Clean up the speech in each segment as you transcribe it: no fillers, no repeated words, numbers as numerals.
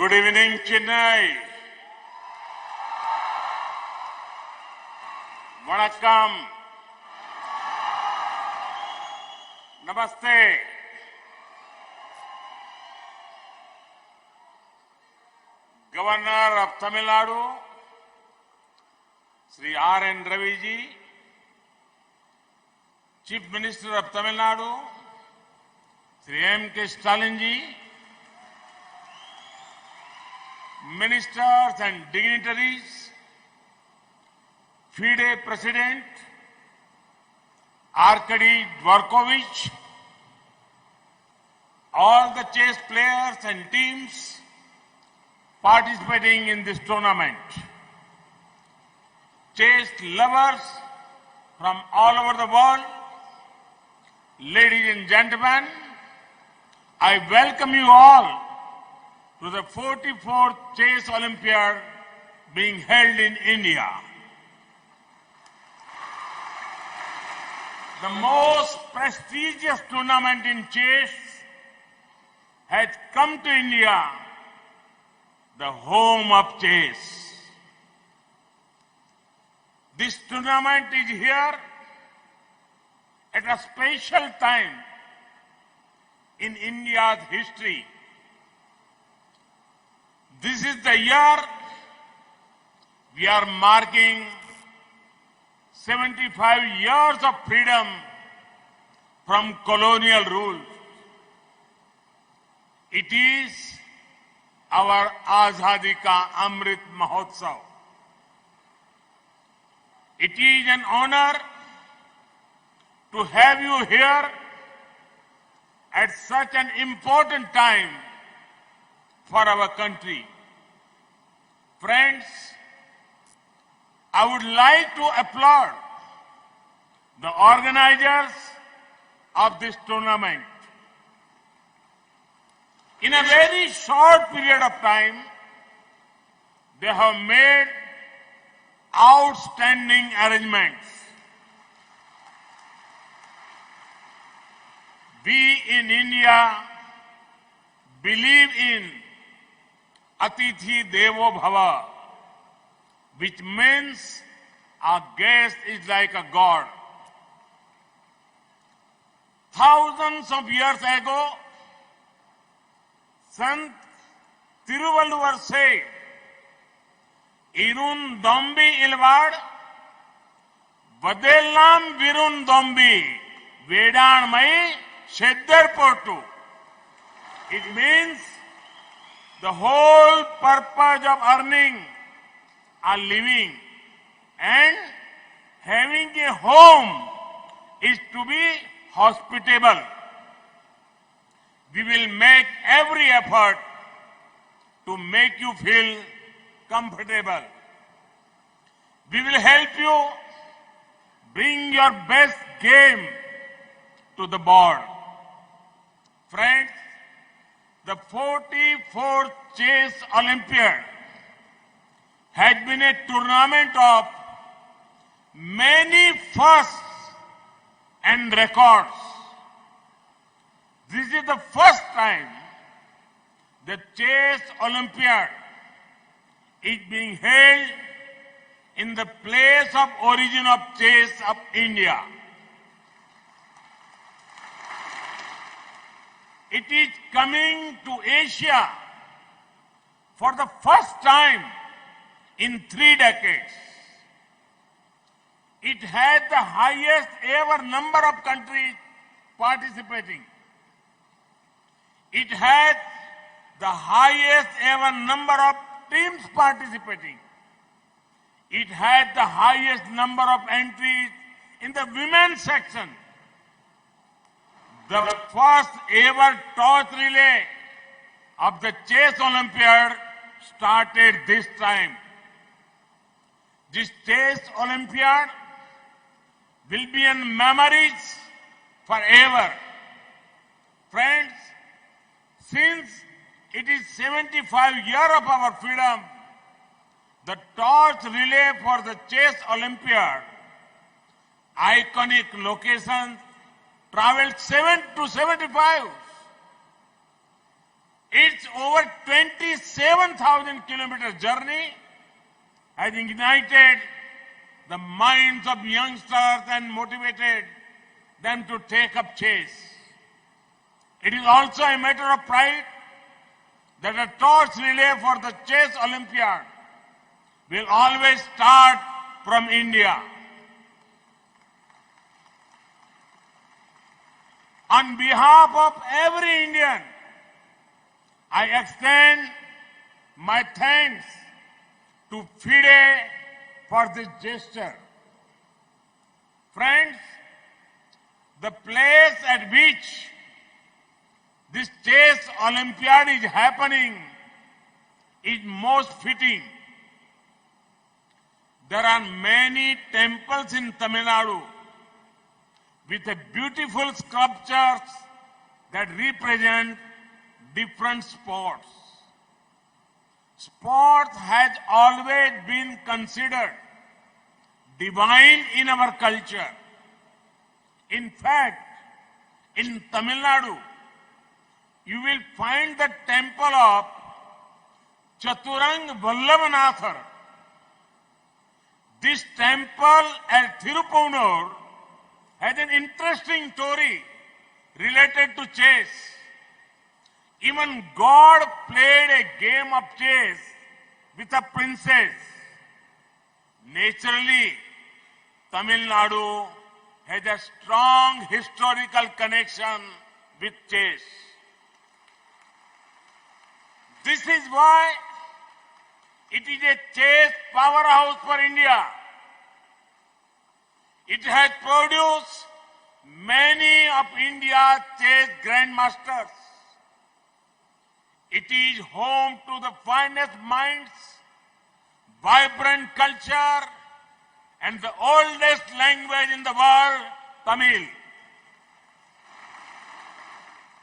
Good evening, Chennai. Vanakkam. Namaste. Governor of Tamil Nadu, Sri R.N. Ravi ji, Chief Minister of Tamil Nadu, Sri M.K. Stalin ji, Ministers and dignitaries, FIDE President, Arkady Dvorkovich, all the chess players and teams participating in this tournament, chess lovers from all over the world, ladies and gentlemen, I welcome you all to the 44th Chess Olympiad being held in India. The most prestigious tournament in chess has come to India, the home of chess. This tournament is here at a special time in India's history. This is the year we are marking 75 years of freedom from colonial rule. It is our Azadi Ka Amrit Mahotsav. It is an honor to have you here at such an important time for our country. Friends, I would like to applaud the organizers of this tournament. In a very short period of time, they have made outstanding arrangements. We in India believe in Atithi Devo Bhava, which means our guest is like a god. Thousands of years ago, Sant Tiruvalluvar said, Irun Dombi Ilvad, Vadellam Virun Dombi, Vedan Mai Sheddar Portu. It means the whole purpose of earning a living and having a home is to be hospitable. We will make every effort to make you feel comfortable. We will help you bring your best game to the board. Friends, the 44th Chess Olympiad has been a tournament of many firsts and records. This is the first time the Chess Olympiad is being held in the place of origin of chess of India. It is coming to Asia for the first time in 3 decades. It had the highest ever number of countries participating. It had the highest ever number of teams participating. It had the highest number of entries in the women's section. The first ever torch relay of the Chess Olympiad started this time. This Chess Olympiad will be in memories forever. Friends, since it is 75 years of our freedom, the torch relay for the Chess Olympiad, iconic locations, traveled 7 to 75. Its over 27,000 kilometer journey has ignited the minds of youngsters and motivated them to take up chess. It is also a matter of pride that a torch relay for the Chess Olympiad will always start from India. On behalf of every Indian, I extend my thanks to FIDE for this gesture. Friends, the place at which this Chess Olympiad is happening is most fitting. There are many temples in Tamil Nadu with beautiful sculptures that represent different sports. Sports has always been considered divine in our culture. In fact, in Tamil Nadu, you will find the temple of Chaturang Vallabhanathar. This temple at Thirupunur has an interesting story related to chess. Even God played a game of chess with a princess. Naturally, Tamil Nadu has a strong historical connection with chess. This is why it is a chess powerhouse for India. It has produced many of India's chess grandmasters. It is home to the finest minds, vibrant culture, and the oldest language in the world, Tamil.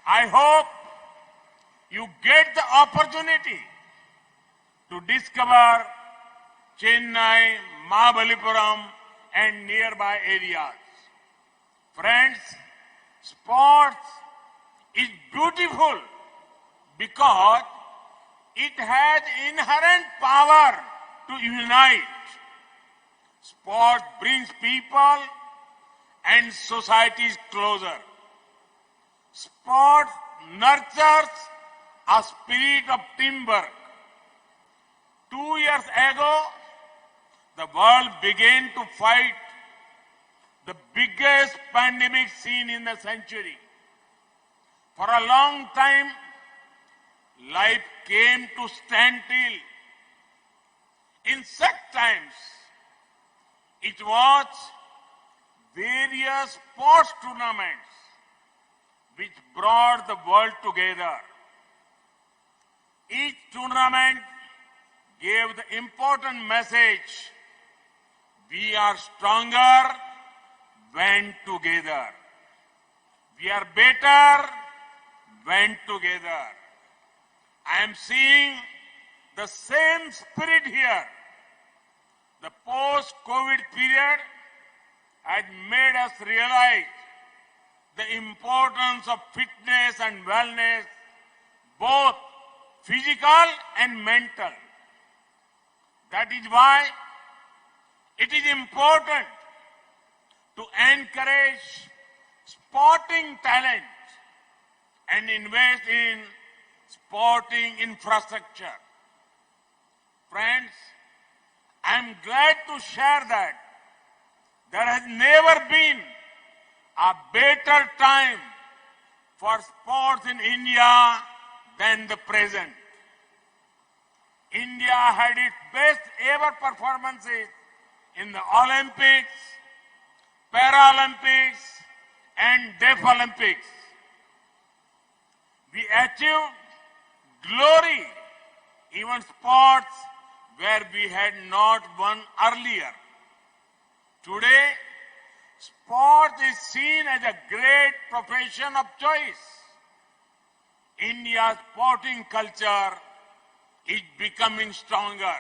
I hope you get the opportunity to discover Chennai, Mahabalipuram, and nearby areas. Friends, sports is beautiful because it has inherent power to unite. Sport brings people and societies closer. Sport nurtures a spirit of teamwork. 2 years ago, the world began to fight the biggest pandemic seen in the century. For a long time, life came to standstill. In such times, it was various sports tournaments which brought the world together. Each tournament gave the important message: we are stronger when together. We are better when together. I am seeing the same spirit here. The post-COVID period has made us realize the importance of fitness and wellness, both physical and mental. That is why it is important to encourage sporting talent and invest in sporting infrastructure. Friends, I am glad to share that there has never been a better time for sports in India than the present. India had its best ever performances in the Olympics, Paralympics, and Deaf Olympics. We achieved glory, even sports where we had not won earlier. Today, sport is seen as a great profession of choice. India's sporting culture is becoming stronger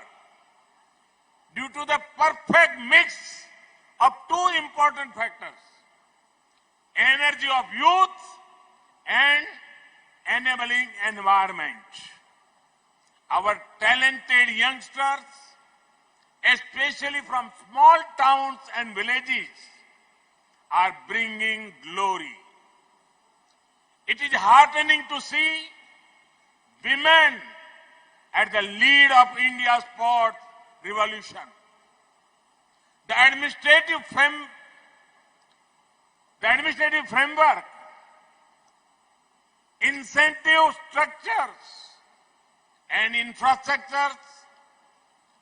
due to the perfect mix of two important factors: energy of youth and enabling environment. Our talented youngsters, especially from small towns and villages, are bringing glory. It is heartening to see women at the lead of India's sports revolution. The administrative framework, incentive structures, and infrastructures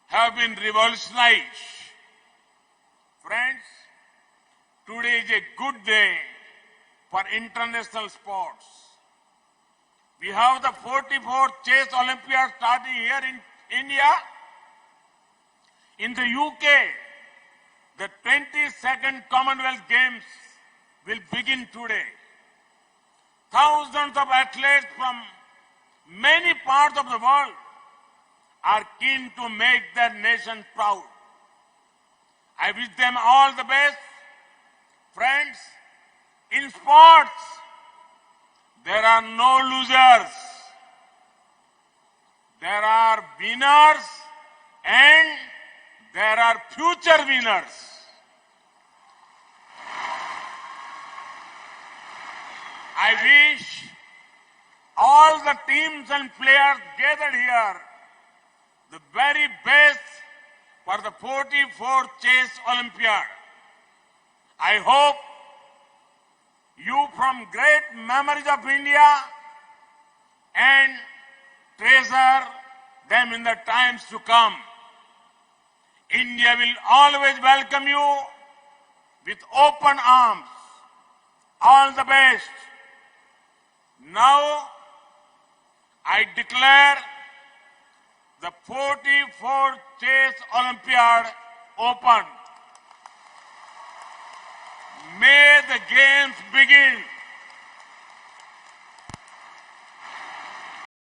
have been revolutionized. Friends, today is a good day for international sports. We have the 44th Chess Olympiad starting here in India. In the UK, the 22nd Commonwealth Games will begin today. Thousands of athletes from many parts of the world are keen to make their nation proud. I wish them all the best. Friends, in sports, there are no losers. There are winners and there are future winners. I wish all the teams and players gathered here the very best for the 44th Chess Olympiad. I hope you from great memories of India and treasure them in the times to come. India will always welcome you with open arms. All the best. Now, I declare the 44th Chess Olympiad open. May the games begin.